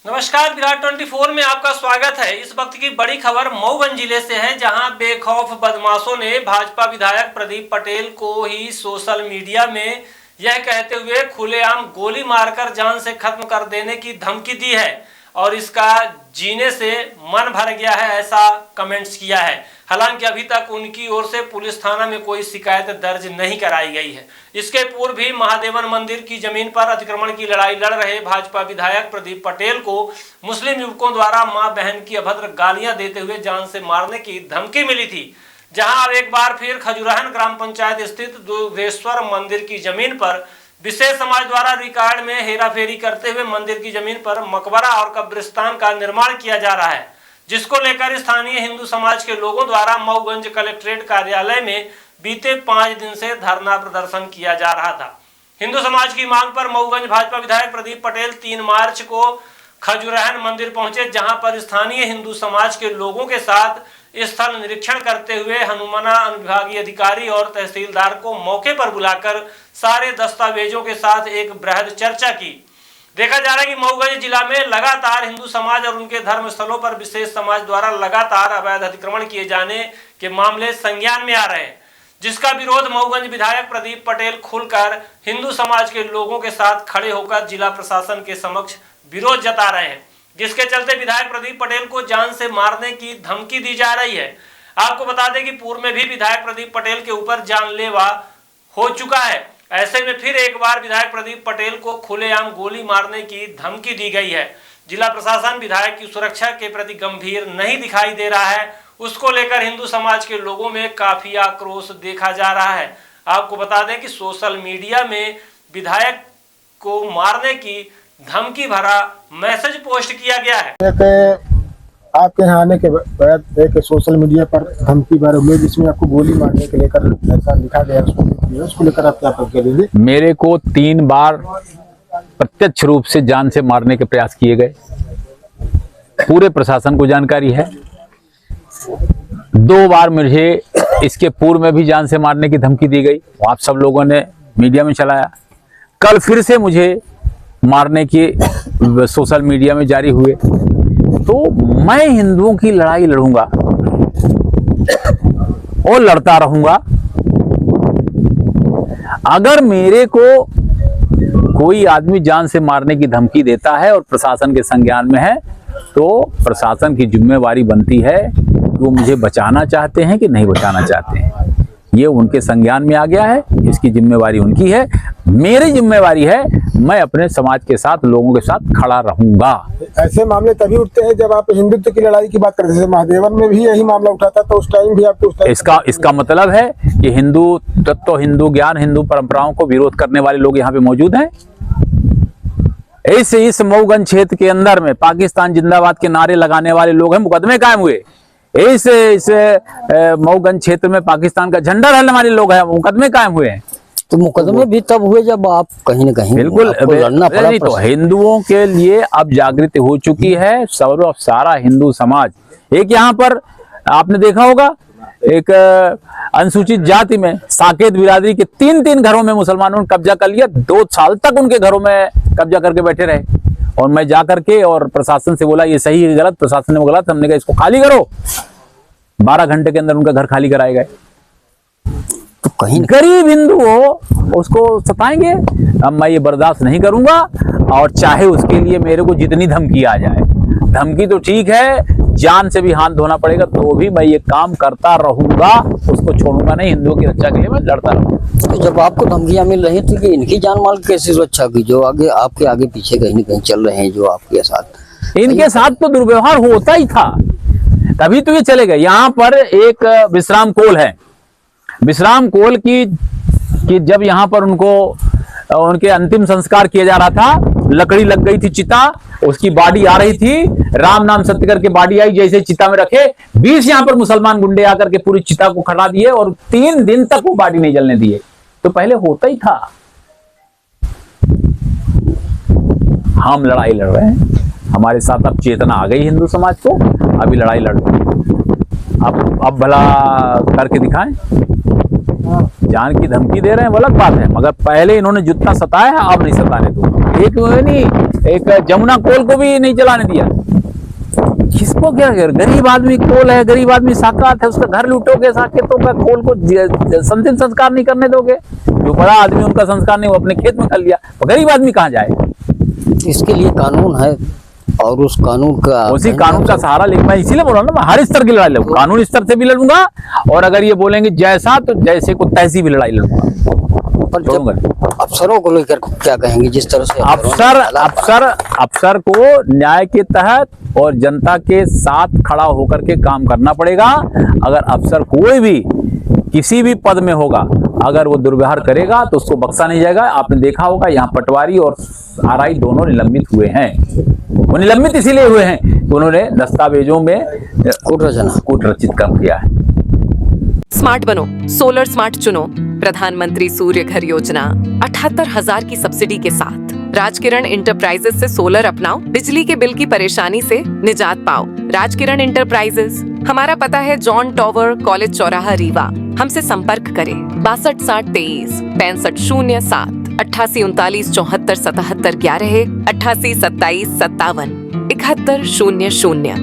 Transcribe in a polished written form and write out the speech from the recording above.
नमस्कार, विराट 24 में आपका स्वागत है। इस वक्त की बड़ी खबर मऊगंज जिले से है, जहां बेखौफ बदमाशों ने भाजपा विधायक प्रदीप पटेल को ही सोशल मीडिया में यह कहते हुए खुलेआम गोली मारकर जान से खत्म कर देने की धमकी दी है और इसका जीने से मन भर गया है, ऐसा कमेंट्स किया है। हालांकि अभी तक उनकी ओर से पुलिस थाना में कोई शिकायत दर्ज नहीं कराई गई है। इसके पूर्व भी महादेवन मंदिर की जमीन पर अतिक्रमण की लड़ाई लड़ रहे भाजपा विधायक प्रदीप पटेल को मुस्लिम युवकों द्वारा मां बहन की अभद्र गालियां देते हुए जान से मारने की धमकी मिली थी। जहां अब एक बार फिर खजुराहन ग्राम पंचायत स्थित दुर्गेश्वर मंदिर की जमीन पर विशेष समाज द्वारा रिकॉर्ड में हेराफेरी करते हुए मंदिर की जमीन पर मकबरा और कब्रिस्तान का निर्माण किया जा रहा है, जिसको लेकर स्थानीय हिंदू समाज के लोगों द्वारा मऊगंज कलेक्ट्रेट कार्यालय में बीते 5 दिन से धरना प्रदर्शन किया जा रहा था। हिंदू समाज की मांग पर मऊगंज भाजपा विधायक प्रदीप पटेल 3 मार्च को खजुराहन मंदिर पहुंचे, जहां पर स्थानीय हिंदू समाज के लोगों के साथ स्थल निरीक्षण करते हुए हनुमाना अनुविभागीय अधिकारी और तहसीलदार को मौके पर बुलाकर सारे दस्तावेजों के साथ एक बृहद चर्चा की। देखा जा रहा है कि मऊगंज जिला में लगातार हिंदू समाज और उनके धर्म स्थलों पर विशेष समाज द्वारा लगातार अवैध अतिक्रमण किए जाने के मामले संज्ञान में आ रहे हैं, जिसका विरोध मऊगंज विधायक प्रदीप पटेल खुलकर हिंदू समाज के लोगों के साथ खड़े होकर जिला प्रशासन के समक्ष विरोध जता रहे हैं, जिसके चलते विधायक प्रदीप पटेल को जान से मारने की धमकी दी जा रही है। आपको बता दें कि पूर्व में भी विधायक प्रदीप पटेल के ऊपर जानलेवा हो चुका है। ऐसे में फिर एक बार विधायक प्रदीप पटेल को खुलेआम गोली मारने की धमकी दी गई है। जिला प्रशासन विधायक की सुरक्षा के प्रति गंभीर नहीं दिखाई दे रहा है, उसको लेकर हिंदू समाज के लोगों में काफी आक्रोश देखा जा रहा है। आपको बता दें कि सोशल मीडिया में विधायक को मारने की धमकी भरा मैसेज पोस्ट किया गया है। आपके यहाँ आने के बाद एक सोशल मीडिया पर धमकी भरे हुए जिसमें आपको गोली मारने के लेकर ऐसा लिखा गया, उसको लेकर आप क्या करेंगे? मेरे को 3 बार प्रत्यक्ष रूप से जान से मारने के प्रयास किए गए। पूरे प्रशासन को जानकारी है। 2 बार मुझे इसके पूर्व में भी जान से मारने की धमकी दी गई, आप सब लोगों ने मीडिया में चलाया। कल फिर से मुझे मारने की सोशल मीडिया में जारी हुए। तो मैं हिंदुओं की लड़ाई लड़ूंगा और लड़ता रहूंगा। अगर मेरे को कोई आदमी जान से मारने की धमकी देता है और प्रशासन के संज्ञान में है, तो प्रशासन की जिम्मेवारी बनती है कि वो मुझे बचाना चाहते हैं कि नहीं बचाना चाहते हैं। ये उनके संज्ञान में आ गया है, इसकी जिम्मेवारी उनकी है। मेरी जिम्मेवारी है, मैं अपने समाज के साथ, लोगों के साथ खड़ा रहूंगा। ऐसे मामले तभी उठते हैं जब आप हिंदुत्व की लड़ाई की बात करते हैं। महादेवन में भी यही मामला उठा था, तो उस टाइम भी आपको इसका मतलब है कि हिंदू तत्व, हिंदू ज्ञान, हिंदू परंपराओं को विरोध करने वाले लोग यहाँ पे मौजूद हैं। इस मऊगंज क्षेत्र के अंदर में पाकिस्तान जिंदाबाद के नारे लगाने वाले लोग हैं, मुकदमे कायम हुए। इस मऊगंज क्षेत्र में पाकिस्तान का झंडा डालने वाले लोग हैं, मुकदमे कायम हुए हैं। तो मुकदमे भी तब हुए जब आप कहीं न कहीं बिल्कुल लड़ना पड़ा। नहीं तो हिंदुओं के लिए अब जागृति हो चुकी है सारा हिंदू समाज। एक यहाँ पर आपने देखा होगा, एक अनुसूचित जाति में साकेत बिरादरी के 3 घरों में मुसलमानों ने कब्जा कर लिया। 2 साल तक उनके घरों में कब्जा करके बैठे रहे और मैं जा करके और प्रशासन से बोला ये सही है गलत, प्रशासन ने वो गलत, हमने कहा इसको खाली करो। 12 घंटे के अंदर उनका घर खाली कराए गए। तो कहीं गरीब हिंदू हो उसको सताएंगे, अब मैं ये बर्दाश्त नहीं करूंगा। और चाहे उसके लिए मेरे को जितनी धमकी आ जाए, धमकी तो ठीक है, जान से भी हाथ धोना पड़ेगा तो भी मैं ये काम करता रहूंगा, उसको छोड़ूंगा नहीं। हिंदुओं की रक्षा के लिए मैं लड़ता रहूंगा। तो जब आपको धमकियां मिल रही थी कि इनकी जान माल कैसे सुरक्षा की, जो आगे आपके आगे पीछे कहीं न कहीं चल रहे हैं, जो आपके साथ, इनके साथ तो दुर्व्यवहार होता ही था, तभी तो ये चले गए। यहाँ पर एक विश्राम कोल है, विश्राम कोल की जब यहाँ पर उनके अंतिम संस्कार किया जा रहा था, लकड़ी लग गई थी चिता, उसकी बॉडी आ रही थी, राम नाम सत्य करके बॉडी आई, जैसे चिता में रखे 20 यहाँ पर मुसलमान गुंडे आकर के पूरी चिता को खड़ा दिए और 3 दिन तक वो बॉडी नहीं जलने दिए। तो पहले होता ही था। हम लड़ाई लड़ रहे हैं, हमारे साथ अब चेतना आ गई हिंदू समाज को, अभी लड़ाई लड़ रहे हैं। अब भला करके दिखाएं। जान की धमकी दे रहे हैं वो अलग बात है, मगर पहले इन्होंने जितना सताया है अब नहीं सताने दूंगा। एक नहीं, एक जमुना कोल को भी नहीं चलाने दिया। किसको क्या कर, गरीब आदमी कोल है, गरीब आदमी साकात है, उसका घर लूटोगे, साकेतों का कोल को अंतिम संस्कार नहीं करने दोगे। जो बड़ा आदमी उनका संस्कार नहीं, वो अपने खेत में कर लिया, तो गरीब आदमी कहाँ जाए? इसके लिए कानून है और उस कानून का, उसी कानून का सहारा लेकर मैं इसीलिए बोल रहा हूँ ना, मैं हर स्तर की लड़ाई लड़ूंगा, कानूनी स्तर से भी लड़ूंगा, और अगर ये बोलेंगे जैसा तो जैसे को तैसी भी लड़ाई लड़ूंगा। पर जब अफसरों को लेकर क्या कहेंगे, जिस तरह से अफसर को न्याय के तहत और जनता के साथ खड़ा होकर के काम करना पड़ेगा। अगर अफसर कोई भी किसी भी पद में होगा, अगर वो दुर्व्यवहार करेगा तो उसको बख्शा नहीं जाएगा। आपने देखा होगा यहाँ पटवारी और आरआई दोनों निलंबित हुए हैं। वो निलंबित इसीलिए हुए हैं कि उन्होंने दस्तावेजों में कूट रचित काम किया है। स्मार्ट बनो, सोलर स्मार्ट चुनो। प्रधानमंत्री सूर्य घर योजना 78,000 की सब्सिडी के साथ राजकिरण इंटरप्राइजेस से सोलर अपनाओ, बिजली के बिल की परेशानी से निजात पाओ। राजकिरण इंटरप्राइजेस, हमारा पता है जॉन टॉवर, कॉलेज चौराहा, रीवा। हमसे संपर्क करें 62 60 23 65 07 88 39 74 77 11 88 27 57 71 00।